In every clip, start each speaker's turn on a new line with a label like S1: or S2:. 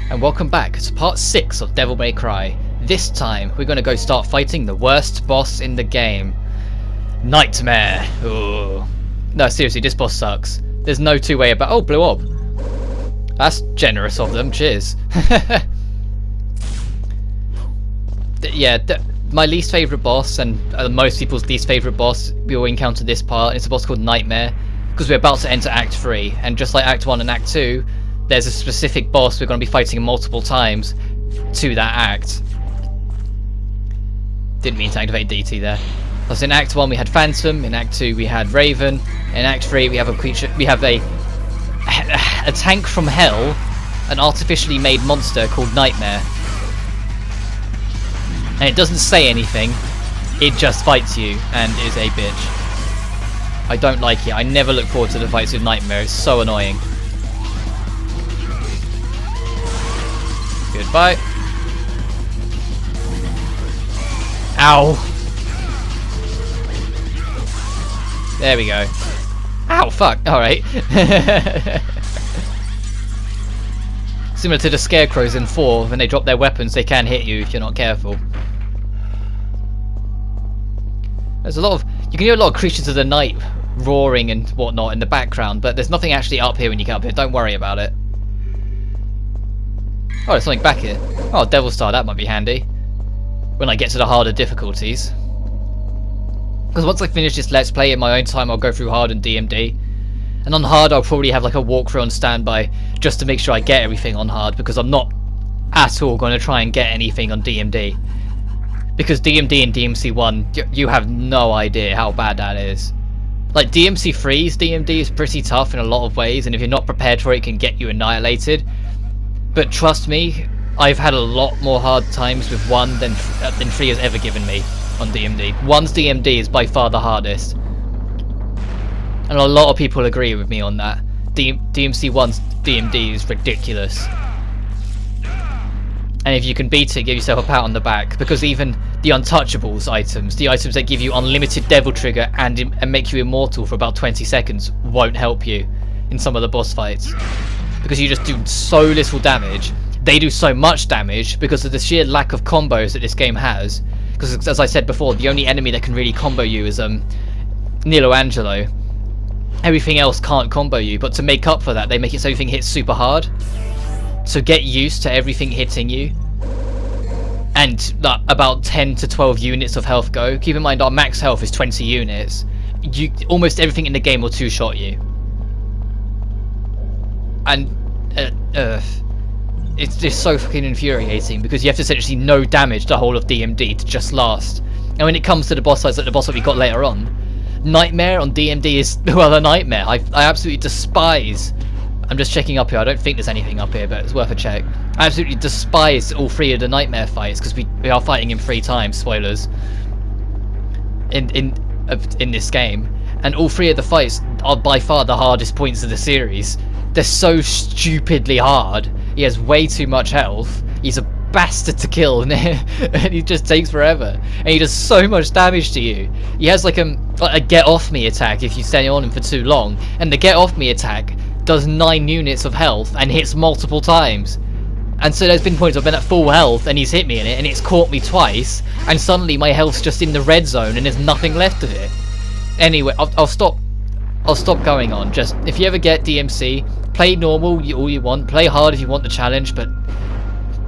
S1: and welcome back to part 6 of Devil May Cry. This time we're going to go start fighting the worst boss in the game. Nightmare. Ooh. No, seriously, this boss sucks. There's no two way about— oh, blue orb. That's generous of them, cheers. Yeah, my least favourite boss, and most people's least favourite boss, we will encounter this part. It's a boss called Nightmare, because we're about to enter Act 3, and just like Act 1 and Act 2, there's a specific boss we're going to be fighting multiple times to that act. Didn't mean to activate DT there. Because in Act 1 we had Phantom, in Act 2 we had Raven, in Act 3 we have a creature— we have a tank from hell, an artificially made monster called Nightmare. And it doesn't say anything, it just fights you and is a bitch. I don't like it. I never look forward to the fights with Nightmare, it's so annoying. Goodbye. Ow. There we go. Ow, fuck. Alright. Similar to the scarecrows in 4, when they drop their weapons they can hit you if you're not careful. There's a lot of— you can hear a lot of creatures of the night roaring and whatnot in the background, but there's nothing actually up here when you get up here, don't worry about it. Oh, there's something back here. Oh, Devil Star, that might be handy when I get to the harder difficulties. Because once I finish this Let's Play in my own time, I'll go through hard and DMD. And on hard, I'll probably have like a walkthrough on standby just to make sure I get everything on hard, because I'm not at all going to try and get anything on DMD. Because DMD and DMC1, you have no idea how bad that is. Like DMC3's DMD is pretty tough in a lot of ways, and if you're not prepared for it, it can get you annihilated. But trust me, I've had a lot more hard times with 1 than 3 has ever given me on DMD. 1's DMD is by far the hardest. And a lot of people agree with me on that. DMC1's DMD is ridiculous. And if you can beat it, give yourself a pat on the back, because even the Untouchables items, the items that give you unlimited Devil Trigger and make you immortal for about 20 seconds, won't help you in some of the boss fights. Because you just do so little damage. They do so much damage because of the sheer lack of combos that this game has. Because as I said before, the only enemy that can really combo you is Nelo Angelo. Everything else can't combo you, but to make up for that, they make it so everything hits super hard. So get used to everything hitting you. And about 10 to 12 units of health go. Keep in mind our max health is 20 units. Almost everything in the game will two-shot you. And it's just so fucking infuriating, because you have to essentially no damage the whole of DMD to just last. And when it comes to the boss fights, like the boss that we got later on, Nightmare on DMD is, well, a nightmare. I absolutely despise— I'm just checking up here, I don't think there's anything up here, but it's worth a check. I absolutely despise all 3 of the Nightmare fights, because we are fighting him 3 times, spoilers, in this game. And all 3 of the fights are by far the hardest points of the series. They're so stupidly hard. He has way too much health. He's a bastard to kill, and he just takes forever. And he does so much damage to you. He has like a get off me attack if you stay on him for too long. And the get off me attack does 9 units of health and hits multiple times. And so there's been points I've been at full health and he's hit me in it and it's caught me twice, and suddenly my health's just in the red zone and there's nothing left of it. Anyway, I'll stop going on. Just, if you ever get DMC, play normal all you want, play hard if you want the challenge, but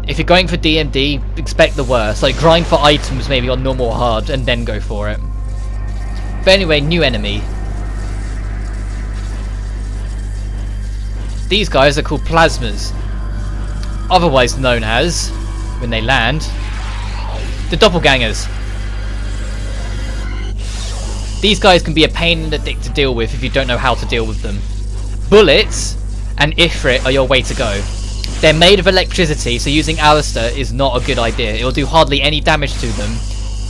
S1: if you're going for DMD, expect the worst. Like, grind for items maybe on normal or hard and then go for it. But anyway, new enemy. These guys are called plasmas, otherwise known as, when they land, the doppelgangers. These guys can be a pain in the dick to deal with if you don't know how to deal with them. Bullets and Ifrit are your way to go. They're made of electricity, so using Alistair is not a good idea. It'll do hardly any damage to them,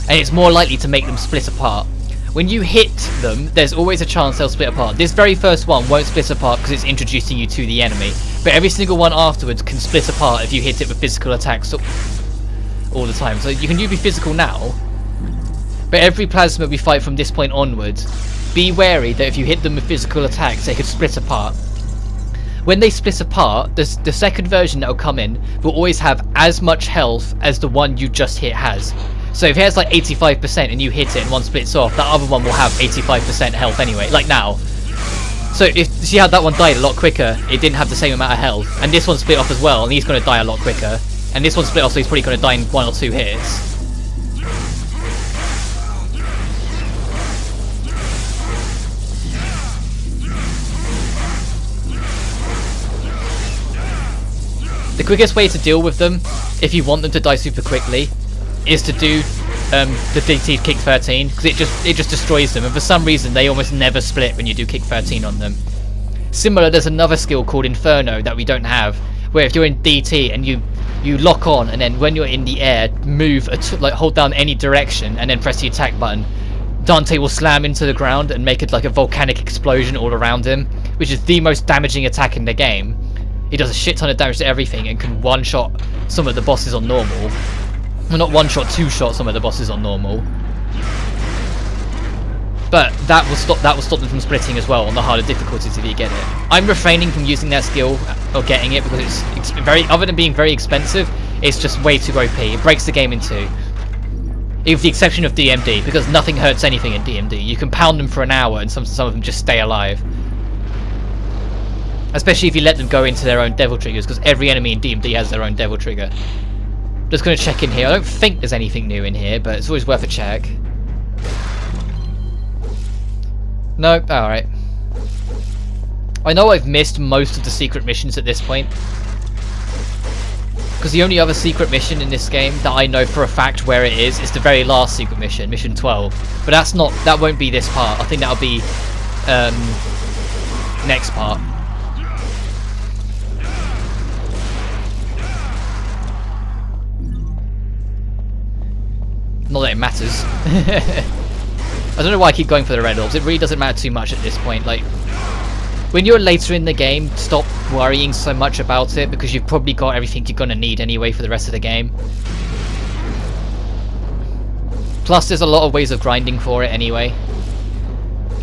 S1: and it's more likely to make them split apart. When you hit them, there's always a chance they'll split apart. This very first one won't split apart because it's introducing you to the enemy, but every single one afterwards can split apart if you hit it with physical attacks all the time. So you can be physical now, but every plasma we fight from this point onwards, be wary that if you hit them with physical attacks, they could split apart. when they split apart, the second version that will come in will always have as much health as the one you just hit has. So if it has like 85% and you hit it and one splits off, that other one will have 85% health anyway, like now. So if see how that one died a lot quicker, it didn't have the same amount of health, and this one split off as well, and he's going to die a lot quicker. And this one split off, so he's probably going to die in 1 or 2 hits. The quickest way to deal with them, if you want them to die super quickly, is to do the DT kick 13, because it just destroys them, and for some reason they almost never split when you do kick 13 on them. Similar, there's another skill called Inferno that we don't have, where if you're in DT and you lock on, and then when you're in the air, move, like hold down any direction and then press the attack button, Dante will slam into the ground and make it like a volcanic explosion all around him, which is the most damaging attack in the game. It does a shit ton of damage to everything and can one-shot some of the bosses on normal. Well, not one-shot, two-shot some of the bosses on normal. But that will stop them from splitting as well on the harder difficulties if you get it. I'm refraining from using that skill or getting it because it's very, other than being very expensive, it's just way too OP. It breaks the game in two. With the exception of DMD, because nothing hurts anything in DMD. You can pound them for an hour and some of them just stay alive. Especially if you let them go into their own devil triggers, because every enemy in DMD has their own devil trigger. Just going to check in here. I don't think there's anything new in here, but it's always worth a check. Nope, alright. I know I've missed most of the secret missions at this point, because the only other secret mission in this game that I know for a fact where it is the very last secret mission, mission 12. But that won't be this part. I think that'll be next part. Not that it matters. I don't know why I keep going for the red orbs. It really doesn't matter too much at this point. Like, when you're later in the game, stop worrying so much about it, because you've probably got everything you're gonna need anyway for the rest of the game. Plus, there's a lot of ways of grinding for it anyway.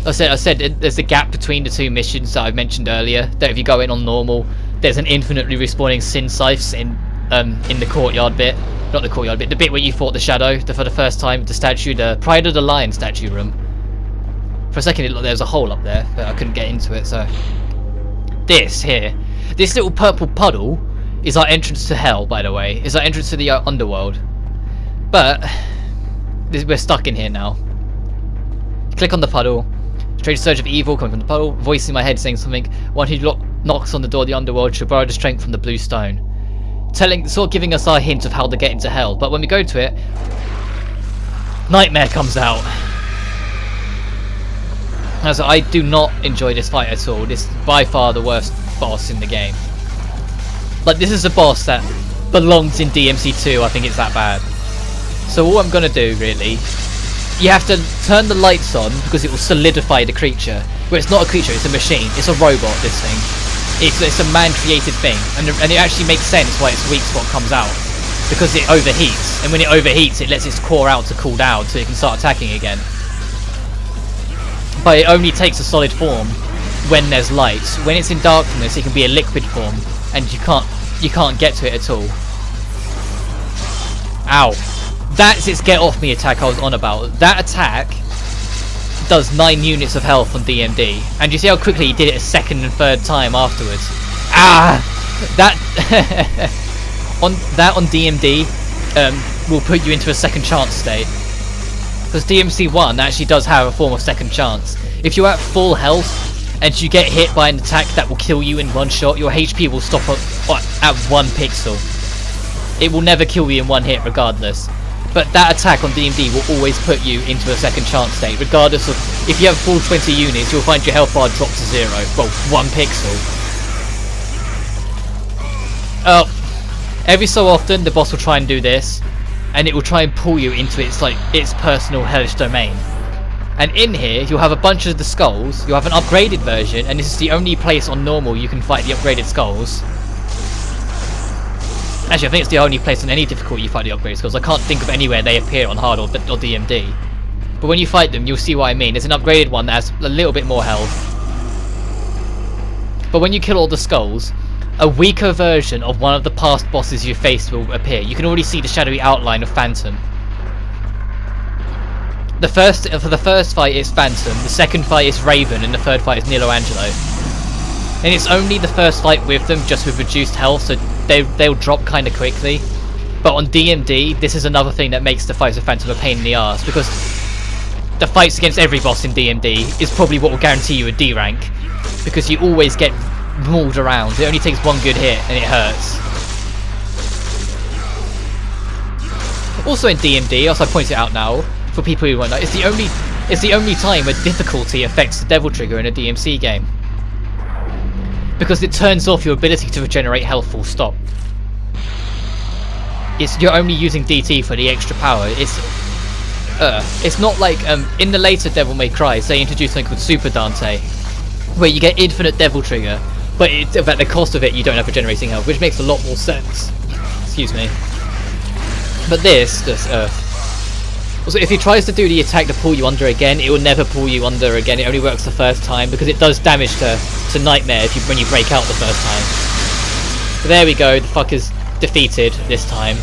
S1: I said there's a gap between the two missions that I've mentioned earlier. That if you go in on normal, there's an infinitely respawning sin scythes in the courtyard bit. Not the courtyard bit, the bit where you fought the Shadow for the first time, the statue, the Pride of the Lion statue room. For a second it looked there was a hole up there, but I couldn't get into it, so... This little purple puddle is our entrance to hell, by the way. Is our entrance to the underworld. But, we're stuck in here now. Click on the puddle. Strange surge of evil coming from the puddle. Voice in my head saying something. One who knocks on the door of the underworld should borrow the strength from the blue stone. Sort of giving us our hint of how to get into hell, but when we go to it, Nightmare comes out. As I do not enjoy this fight at all. This is by far the worst boss in the game. Like, this is a boss that belongs in DMC2, I think it's that bad. So all I'm gonna do, really, you have to turn the lights on because it will solidify the creature. Well, it's not a creature, it's a machine, it's a robot, this thing. It's a man-created thing, and it actually makes sense why its weak spot comes out, because it overheats, and when it overheats it lets its core out to cool down so it can start attacking again. But it only takes a solid form when there's light. When it's in darkness it can be a liquid form, and you can't get to it at all. Ow. That's its get off me attack I was on about. That attack does 9 units of health on DMD, and you see how quickly he did it a second and third time afterwards. Ah, that on DMD will put you into a second chance state, because DMC1 actually does have a form of second chance. If you're at full health and you get hit by an attack that will kill you in one shot, your HP will stop at 1 pixel. It will never kill you in one hit regardless. But that attack on DMD will always put you into a second chance state, regardless of if you have full 20 units, you'll find your health bar drop to 0. Well, 1 pixel. Every so often the boss will try and do this, and it will try and pull you into its personal hellish domain. And in here you'll have a bunch of the skulls. You'll have an upgraded version, and this is the only place on normal you can fight the upgraded skulls. Actually, I think it's the only place on any difficulty you fight the upgraded skulls. I can't think of anywhere they appear on hard or DMD. But when you fight them, you'll see what I mean. There's an upgraded one that has a little bit more health. But when you kill all the skulls, a weaker version of one of the past bosses you faced will appear. You can already see the shadowy outline of Phantom. For the first fight it's Phantom, the second fight is Raven, and the third fight is Nelo Angelo. And it's only the first fight with them, just with reduced health, so they'll drop kind of quickly. But on DMD, this is another thing that makes the fights with Phantom a pain in the arse, because the fights against every boss in DMD is probably what will guarantee you a D rank, because you always get mauled around. It only takes one good hit and it hurts. Also in DMD, as I point it out now, for people who won't know, it's the only time where difficulty affects the Devil Trigger in a DMC game, because it turns off your ability to regenerate health full stop. You're only using DT for the extra power. It's not like in the later Devil May Cry, they introduced something called Super Dante, where you get infinite Devil Trigger, but at the cost of it you don't have regenerating health, which makes a lot more sense. Excuse me. But this just also, if he tries to do the attack to pull you under again, it will never pull you under again. It only works the first time, because it does damage to Nightmare when you break out the first time. But there we go, the fucker's defeated this time.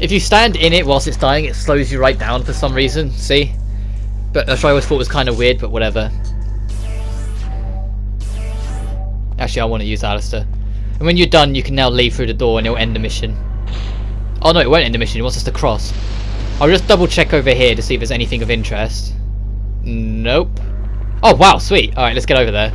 S1: If you stand in it whilst it's dying, it slows you right down for some reason, see? But that's what I always thought was kind of weird, but whatever. Actually, I want to use Alistair. And when you're done, you can now leave through the door and it'll end the mission. Oh no, it won't end the mission, it wants us to cross. I'll just double check over here to see if there's anything of interest. Nope. Oh wow, sweet. Alright, let's get over there.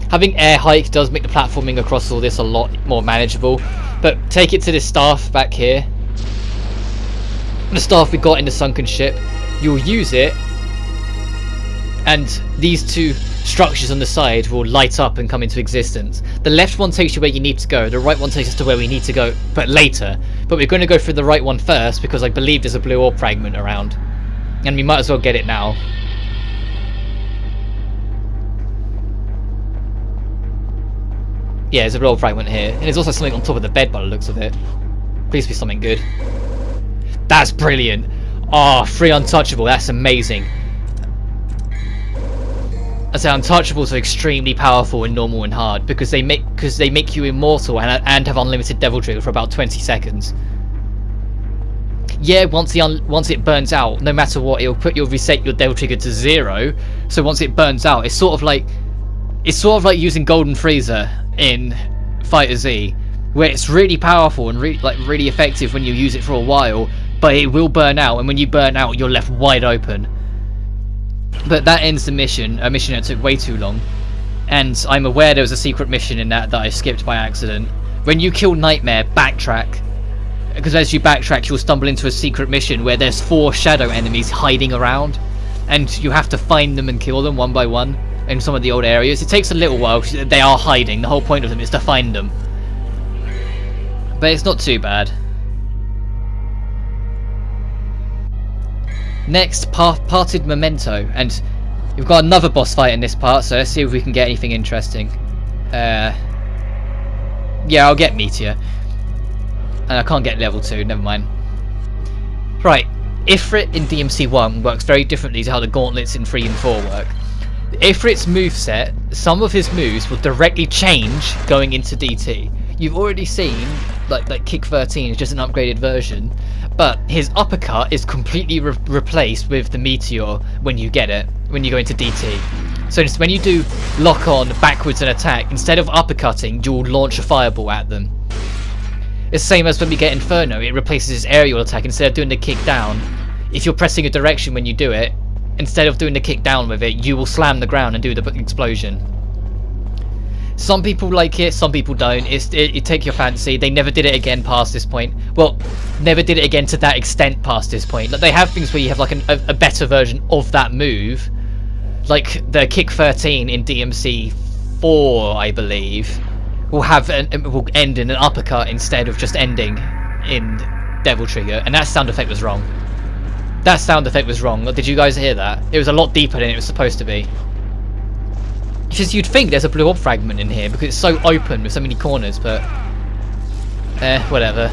S1: Having air hike does make the platforming across all this a lot more manageable. But take it to this staff back here. The staff we got in the sunken ship. You'll use it, and these two structures on the side will light up and come into existence. The left one takes you where you need to go, the right one takes us to where we need to go, but later. But we're going to go for the right one first, because I believe there's a blue orb fragment around, and we might as well get it now. Yeah, there's a blue orb fragment here, and there's also something on top of the bed by the looks of it. Please be something good. That's brilliant. Oh, free untouchable, that's amazing. I say untouchables are extremely powerful in normal and hard, because they make you immortal and have unlimited Devil Trigger for about 20 seconds. Yeah, once it burns out, no matter what, you'll reset your Devil Trigger to 0. So once it burns out, it's sort of like using Golden Freezer in Fighter Z, where it's really powerful and really effective when you use it for a while, but it will burn out, and when you burn out, you're left wide open. But that ends the mission, a mission that took way too long, and I'm aware there was a secret mission in that I skipped by accident. When you kill Nightmare, backtrack, because as you backtrack you'll stumble into a secret mission where there's 4 shadow enemies hiding around, and you have to find them and kill them one by one in some of the old areas. It takes a little while because they are hiding, the whole point of them is to find them. But it's not too bad. Next, Parted Memento, and we've got another boss fight in this part, so let's see if we can get anything interesting. Yeah, I'll get Meteor. And I can't get level 2, never mind. Right, Ifrit in DMC 1 works very differently to how the gauntlets in 3 and 4 work. Ifrit's moveset, some of his moves will directly change going into DT. You've already seen, like Kick 13 is just an upgraded version, but his uppercut is completely replaced with the Meteor when you get it, when you go into DT. So when you do lock on backwards and attack, instead of uppercutting, you'll launch a fireball at them. It's the same as when we get Inferno, it replaces his aerial attack. Instead of doing the kick down, if you're pressing a direction when you do it, instead of doing the kick down with it, you will slam the ground and do the explosion. Some people like it, some people don't. It take your fancy. They never did it again past this point. Well, never did it again to that extent past this point. Like, they have things where you have like a better version of that move, like the Kick 13 in DMC 4, I believe, will end in an uppercut instead of just ending in Devil Trigger, and that sound effect was wrong. That sound effect was wrong. Did you guys hear that? It was a lot deeper than it was supposed to be. Because you'd think there's a blue orb fragment in here because it's so open with so many corners, but whatever.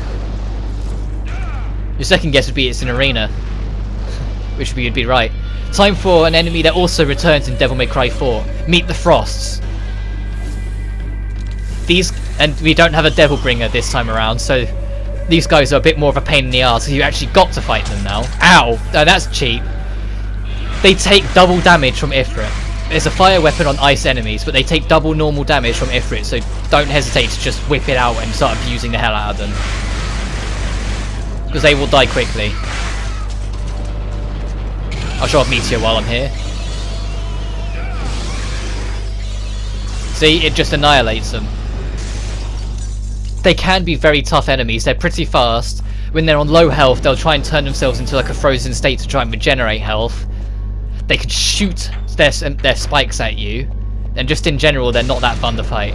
S1: Your second guess would be it's an arena. which would be right. Time for an enemy that also returns in Devil May Cry 4. Meet the Frosts. And we don't have a Devil Bringer this time around, so these guys are a bit more of a pain in the arse, so you actually got to fight them now. Ow! No, that's cheap. They take double damage from Ifrit. There's a fire weapon on ice enemies, but they take double normal damage from Ifrit, so don't hesitate to just whip it out and start abusing the hell out of them. Because they will die quickly. I'll show off Meteor while I'm here. See, it just annihilates them. They can be very tough enemies, they're pretty fast. When they're on low health, they'll try and turn themselves into like a frozen state to try and regenerate health. They can shoot their spikes at you, and just in general, they're not that fun to fight.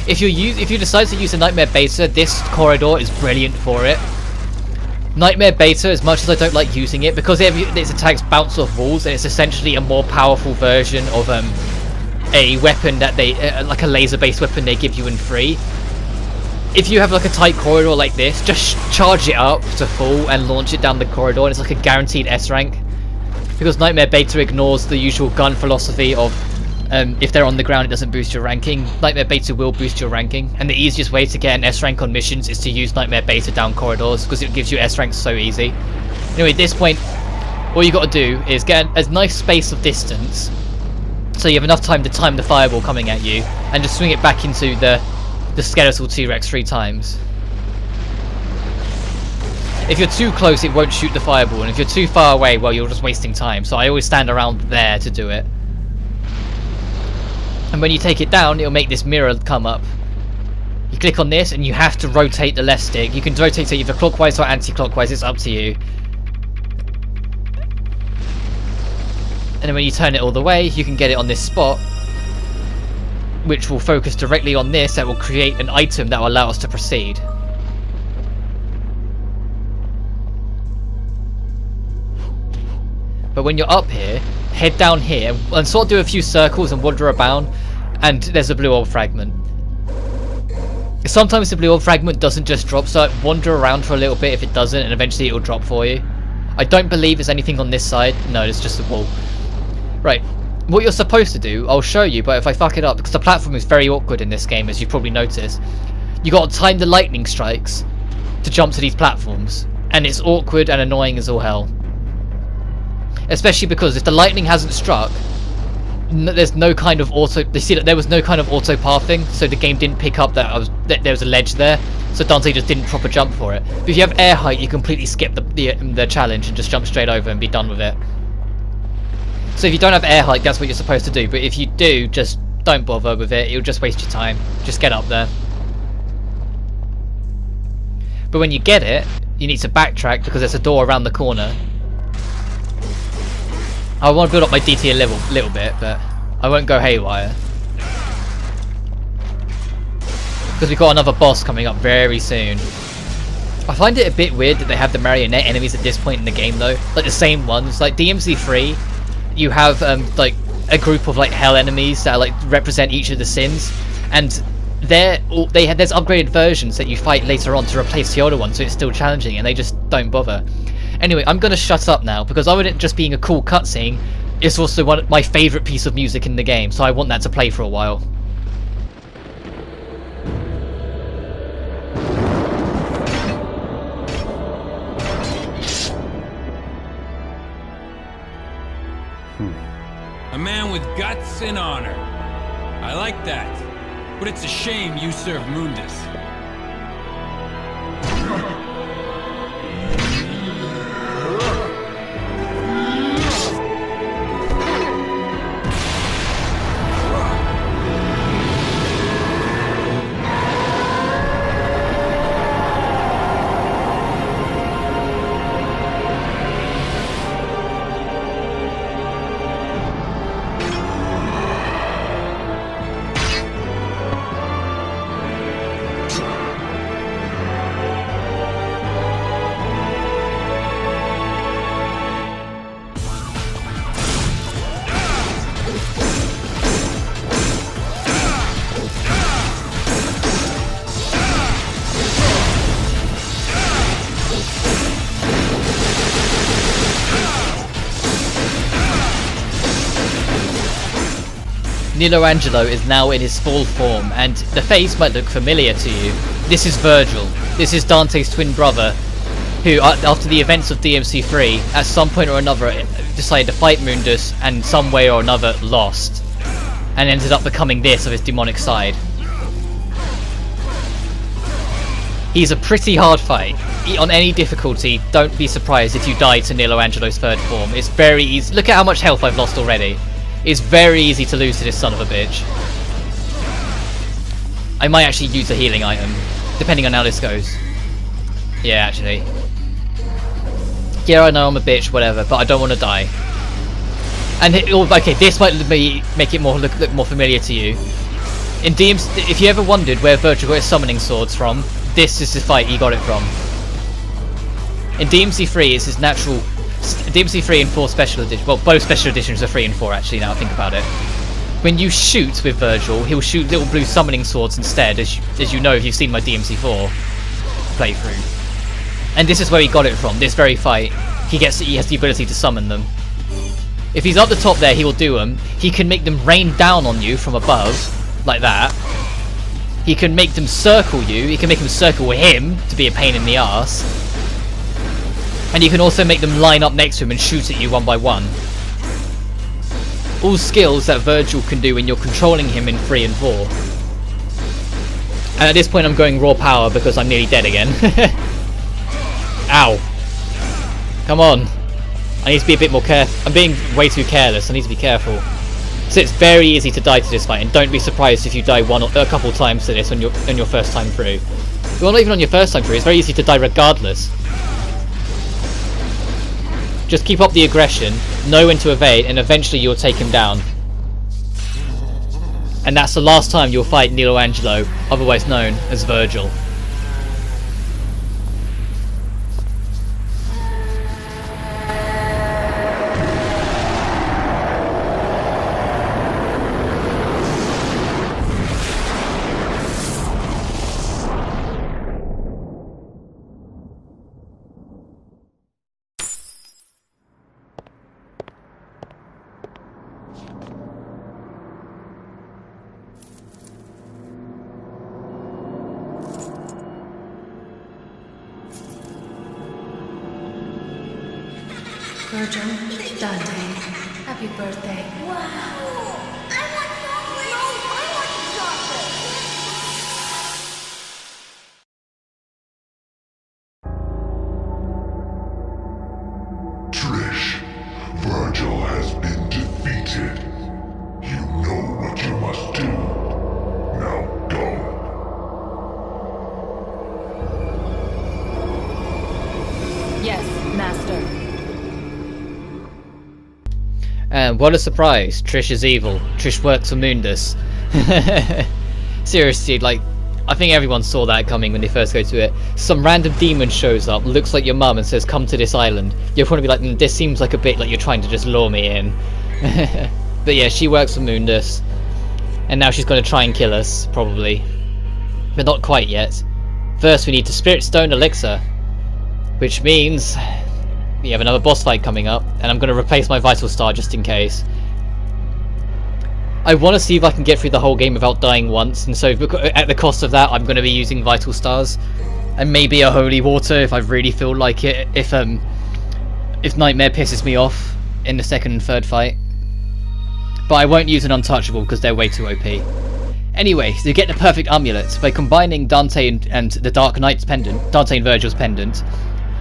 S1: If you decide to use a Nightmare Beta, this corridor is brilliant for it. Nightmare Beta, as much as I don't like using it, because its attacks bounce off walls, and it's essentially a more powerful version of a weapon that they, like a laser-based weapon they give you in free. If you have like a tight corridor like this, just charge it up to full and launch it down the corridor, and it's like a guaranteed S rank. Because Nightmare Beta ignores the usual gun philosophy of if they're on the ground it doesn't boost your ranking. Nightmare Beta will boost your ranking, and the easiest way to get an S rank on missions is to use Nightmare Beta down corridors, because it gives you S ranks so easy. Anyway, at this point, all you got to do is get a nice space of distance, so you have enough time to time the fireball coming at you, and just swing it back into the skeletal T-Rex 3 times. If you're too close, it won't shoot the fireball, and if you're too far away, well, you're just wasting time, so I always stand around there to do it. And when you take it down, it'll make this mirror come up. You click on this, and you have to rotate the left stick. You can rotate it either clockwise or anti-clockwise, it's up to you. And then when you turn it all the way, you can get it on this spot, which will focus directly on this, that will create an item that will allow us to proceed. But when you're up here, head down here and sort of do a few circles and wander about, and there's a blue orb fragment. Sometimes the blue orb fragment doesn't just drop, so wander around for a little bit if it doesn't, and eventually it will drop for you. I don't believe there's anything on this side. No, it's just a wall. Right. What you're supposed to do, I'll show you, but if I fuck it up, because the platform is very awkward in this game, as you've probably noticed, you got to time the lightning strikes to jump to these platforms, and it's awkward and annoying as all hell. Especially because if the lightning hasn't struck, there's no kind of auto. They see that there was no kind of auto pathing, so the game didn't pick up that there was a ledge there, so Dante just didn't proper jump for it. But if you have air height, you completely skip the challenge and just jump straight over and be done with it. So if you don't have air height, that's what you're supposed to do. But if you do, just don't bother with it. It'll just waste your time. Just get up there. But when you get it, you need to backtrack because there's a door around the corner. I want to build up my DT a little bit, but I won't go haywire. Because we've got another boss coming up very soon. I find it a bit weird that they have the marionette enemies at this point in the game though. Like the same ones. Like DMC3, you have like a group of like hell enemies that like represent each of the sins, and there's upgraded versions that you fight later on to replace the older ones, so it's still challenging, and they just don't bother. Anyway, I'm gonna shut up now because other than just being a cool cutscene, it's also my favourite piece of music in the game, so I want that to play for a while.
S2: A man with guts and honor. I like that. But it's a shame you serve Mundus.
S1: Nelo Angelo is now in his full form, and the face might look familiar to you. This is Vergil. This is Dante's twin brother, who, after the events of DMC3, at some point or another decided to fight Mundus, and some way or another lost, and ended up becoming this of his demonic side. He's a pretty hard fight. On any difficulty, don't be surprised if you die to Nelo Angelo's third form. It's very easy. Look at how much health I've lost already. It's very easy to lose to this son of a bitch. I might actually use a healing item, depending on how this goes. Yeah, actually. Yeah, I know I'm a bitch, whatever, but I don't want to die. And okay, this might make it look more familiar to you. In DMC, if you ever wondered where Vergil got his summoning swords from, this is the fight he got it from. In DMC3, it's his natural. DMC3 and 4 special editions. Well, both special editions are 3 and 4 actually. Now I think about it. When you shoot with Vergil, he'll shoot little blue summoning swords instead, as you know if you've seen my DMC4 playthrough. And this is where he got it from. This very fight, he has the ability to summon them. If he's up the top there, he will do them. He can make them rain down on you from above, like that. He can make them circle you. He can make them circle him to be a pain in the arse. And you can also make them line up next to him and shoot at you one by one. All skills that Vergil can do when you're controlling him in 3 and 4. And at this point I'm going raw power because I'm nearly dead again. Ow. Come on. I need to be a bit more careful. I'm being way too careless. I need to be careful. So it's very easy to die to this fight, and don't be surprised if you die a couple times to this on your first time through. Well, not even on your first time through. It's very easy to die regardless. Just keep up the aggression, know when to evade, and eventually you'll take him down. And that's the last time you'll fight Nelo Angelo, otherwise known as Vergil.
S3: Vergil, Dante, happy birthday.
S4: Wow! I want chocolate! No, I want chocolate!
S5: Trish, Vergil has been defeated. You know what you must do. Now go.
S3: Yes, Master.
S1: And what a surprise, Trish is evil. Trish works for Mundus. Seriously, like, I think everyone saw that coming when they first go to it. Some random demon shows up, looks like your mum and says, come to this island. You'll probably be like, this seems like a bit like you're trying to just lure me in. But yeah, she works for Mundus. And now she's going to try and kill us, probably. But not quite yet. First we need to Spirit Stone Elixir. Which means we have another boss fight coming up, and I'm going to replace my Vital Star just in case. I want to see if I can get through the whole game without dying once, and so at the cost of that I'm going to be using Vital Stars. And maybe a Holy Water if I really feel like it, if Nightmare pisses me off in the second and third fight. But I won't use an Untouchable because they're way too OP. Anyway, to get the perfect amulet, by combining Dante and the Dark Knight's pendant, Dante and Vergil's pendant,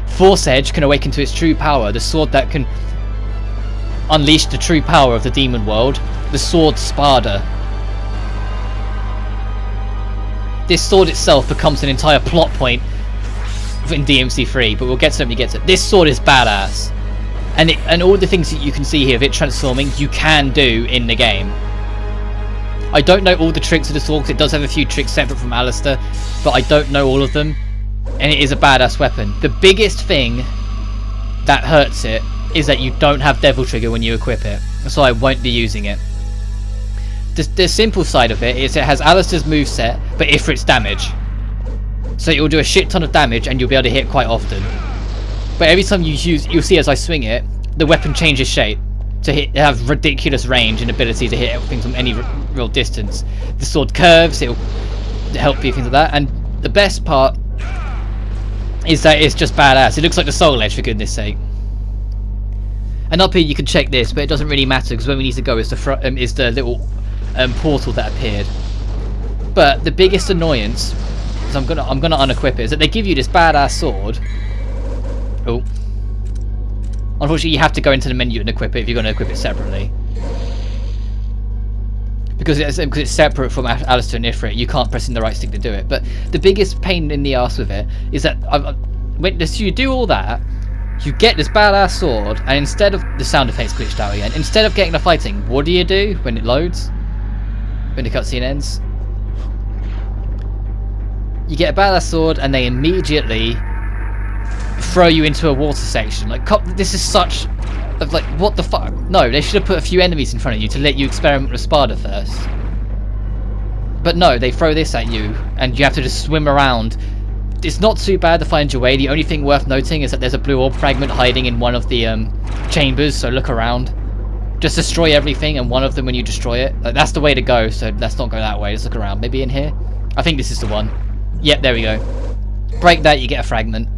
S1: Force Edge can awaken to its true power, the sword that can unleash the true power of the demon world, the sword Spada. This sword itself becomes an entire plot point in DMC3, but we'll get to it when we get to it. This sword is badass. And all the things that you can see here of it transforming, you can do in the game. I don't know all the tricks of the sword, because it does have a few tricks separate from Alistair, but I don't know all of them. And it is a badass weapon. The biggest thing that hurts it is that you don't have Devil Trigger when you equip it, so I won't be using it. The simple side of it is it has Alistair's moveset, but Ifrit's damage. So it will do a shit ton of damage and you'll be able to hit quite often. But every time you'll see as I swing it, the weapon changes shape to have ridiculous range and ability to hit things from any real distance. The sword curves, it'll help you, things like that. And the best part is that it's just badass. It looks like the Soul Edge, for goodness sake. And up here you can check this, but it doesn't really matter because where we need to go is the little portal that appeared. But the biggest annoyance, is I'm gonna unequip it, is that they give you this badass sword. Oh. Unfortunately, you have to go into the menu and equip it if you're going to equip it separately. Because it's separate from Alistair and Ifrit, you can't press in the right stick to do it. But the biggest pain in the arse with it is that when you do all that, you get this badass sword, and instead of the sound effects glitched out again, instead of getting the fighting, what do you do when it loads? When the cutscene ends? You get a badass sword, and they immediately throw you into a water section. Like, this is such like, what the fuck? No, they should have put a few enemies in front of you to let you experiment with Spada first. But no, they throw this at you and you have to just swim around. It's not too bad to find your way. The only thing worth noting is that there's a blue orb fragment hiding in one of the chambers, so look around. Just destroy everything and one of them when you destroy it. Like, that's the way to go, so let's not go that way. Let's look around. Maybe in here? I think this is the one. Yep, there we go. Break that, you get a fragment.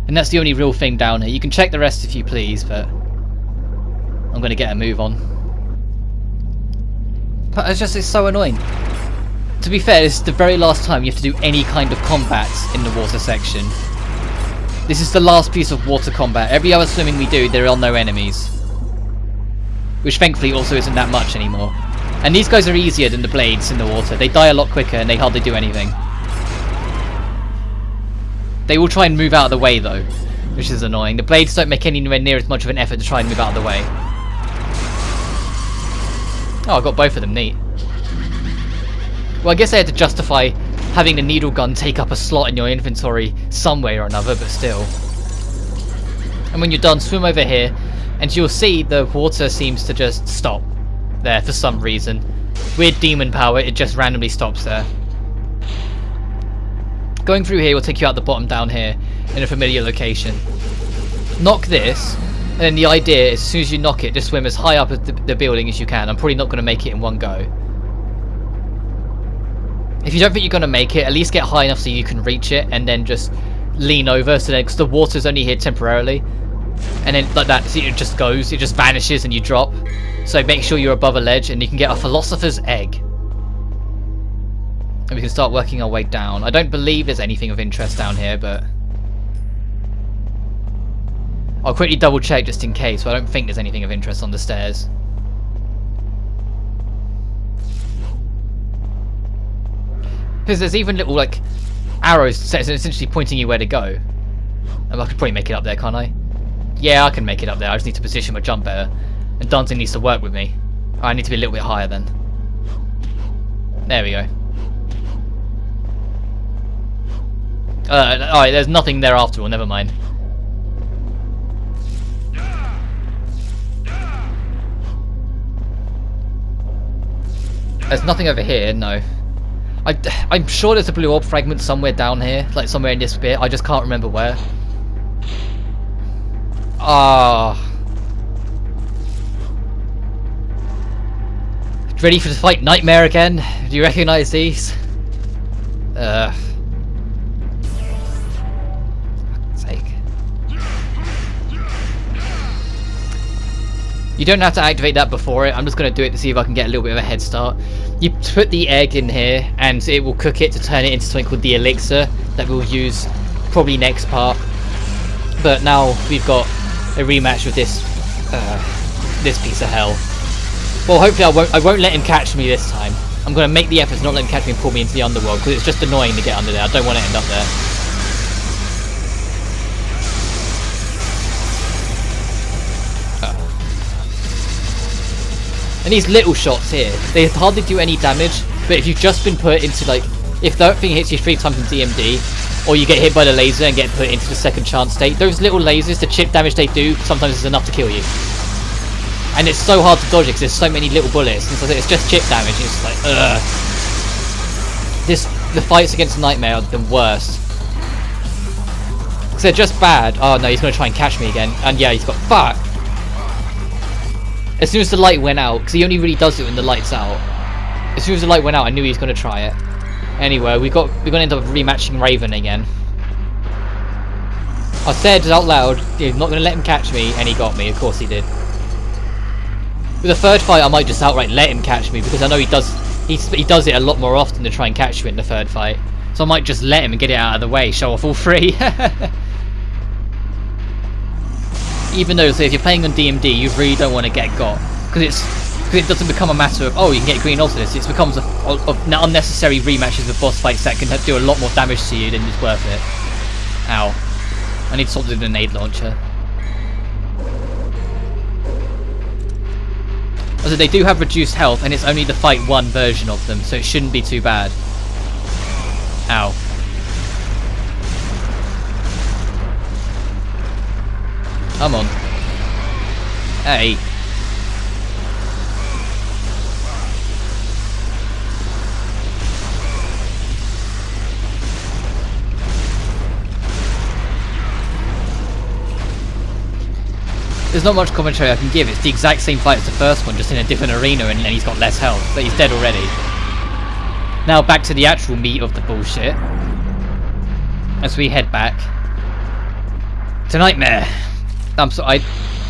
S1: And that's the only real thing down here. You can check the rest if you please, but I'm going to get a move on. But it's so annoying. To be fair, this is the very last time you have to do any kind of combat in the water section. This is the last piece of water combat. Every other swimming we do, there are no enemies. Which thankfully also isn't that much anymore. And these guys are easier than the blades in the water. They die a lot quicker and they hardly do anything. They will try and move out of the way though, which is annoying. The blades don't make anywhere near as much of an effort to try and move out of the way. Oh, I got both of them, neat. Well, I guess I had to justify having the needle gun take up a slot in your inventory some way or another, but still. And when you're done, swim over here, and you'll see the water seems to just stop there for some reason. Weird demon power, it just randomly stops there. Going through here will take you out the bottom down here in a familiar location. Knock this, and then the idea is as soon as you knock it, just swim as high up as the building as you can. I'm probably not going to make it in one go. If you don't think you're going to make it, at least get high enough so you can reach it, and then just lean over, so then, because the water's only here temporarily. And then like that, see, it just goes, it just vanishes and you drop. So make sure you're above a ledge and you can get a Philosopher's Egg. And we can start working our way down. I don't believe there's anything of interest down here, but I'll quickly double check just in case, but I don't think there's anything of interest on the stairs. Because there's even little like arrows essentially pointing you where to go. And I could probably make it up there, can't I? Yeah, I can make it up there. I just need to position my jump better. And Dante needs to work with me. I need to be a little bit higher then. There we go. Alright, there's nothing there after all, never mind. There's nothing over here, no. I'm sure there's a blue orb fragment somewhere down here, like somewhere in this bit, I just can't remember where. Ah. Ready for the fight Nightmare again? Do you recognise these? You don't have to activate that before it. I'm just going to do it to see if I can get a little bit of a head start. You put the egg in here and it will cook it to turn it into something called the elixir that we'll use probably next part. But now we've got a rematch with this piece of hell. Well, hopefully I won't let him catch me this time. I'm going to make the effort to not let him catch me and pull me into the underworld because it's just annoying to get under there. I don't want to end up there. And these little shots here, they hardly do any damage, but if you've just been put into like, if that thing hits you 3 times in DMD, or you get hit by the laser and get put into the second chance state, those little lasers, the chip damage they do, sometimes is enough to kill you. And it's so hard to dodge it because there's so many little bullets, and so it's just chip damage, it's like, ugh. The fights against Nightmare are the worst. Because they're just bad. Oh no, he's going to try and catch me again, and yeah, he's got, fuck! As soon as the light went out, because he only really does it when the light's out, As soon as the light went out, I knew he was going to try it. Anyway, we're going to end up rematching Raven again. I said out loud, he's not going to let him catch me, and he got me. Of course he did. With the third fight, I might just outright let him catch me, because I know he does it a lot more often to try and catch you in the third fight. So I might just let him and get it out of the way, show off all three. Even though, so if you're playing on DMD, you really don't want to get got, because it doesn't become a matter of, oh, you can get green also this. It becomes of unnecessary rematches with boss fights that can do a lot more damage to you than is worth it. Ow. I need to sort of do the nade launcher. Also, they do have reduced health, and it's only the Fight 1 version of them, so it shouldn't be too bad. Ow. Come on. Hey. There's not much commentary I can give. It's the exact same fight as the first one, just in a different arena, and he's got less health, but he's dead already. Now back to the actual meat of the bullshit. As we head back to Nightmare. I'm sorry,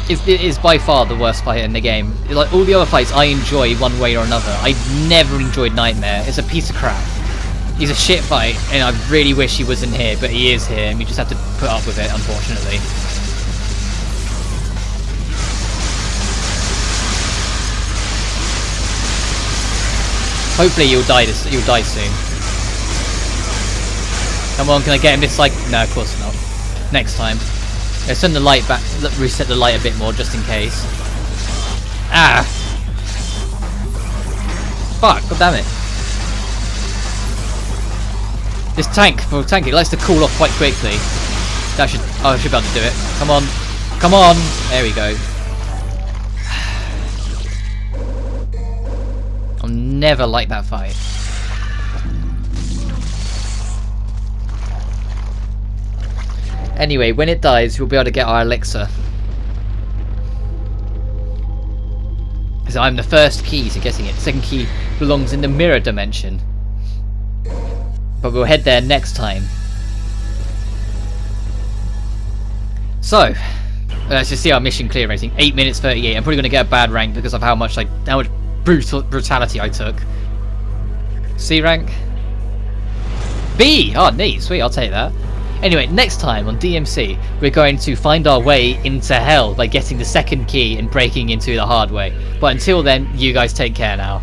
S1: it is by far the worst fight in the game. Like all the other fights I enjoy one way or another. I never enjoyed Nightmare. It's a piece of crap. He's a shit fight, and I really wish he wasn't here, but he is here, and we just have to put up with it, unfortunately. Hopefully you'll die soon. Come on, can I get him this cycle? No, of course not. Next time. Let's turn the light back, reset the light a bit more just in case. Ah! Fuck, god damn it. This tank, it likes to cool off quite quickly. I should be able to do it. Come on. Come on! There we go. I'll never like that fight. Anyway, when it dies, we'll be able to get our elixir. Because I'm the first key to getting it. The second key belongs in the mirror dimension. But we'll head there next time. So, let's just see our mission clear rating. 8 minutes 38. I'm probably going to get a bad rank because of how much brutality I took. C rank? B! Oh, neat. Sweet, I'll take that. Anyway, next time on DMC, we're going to find our way into hell by getting the second key and breaking into the hard way. But until then, you guys take care now.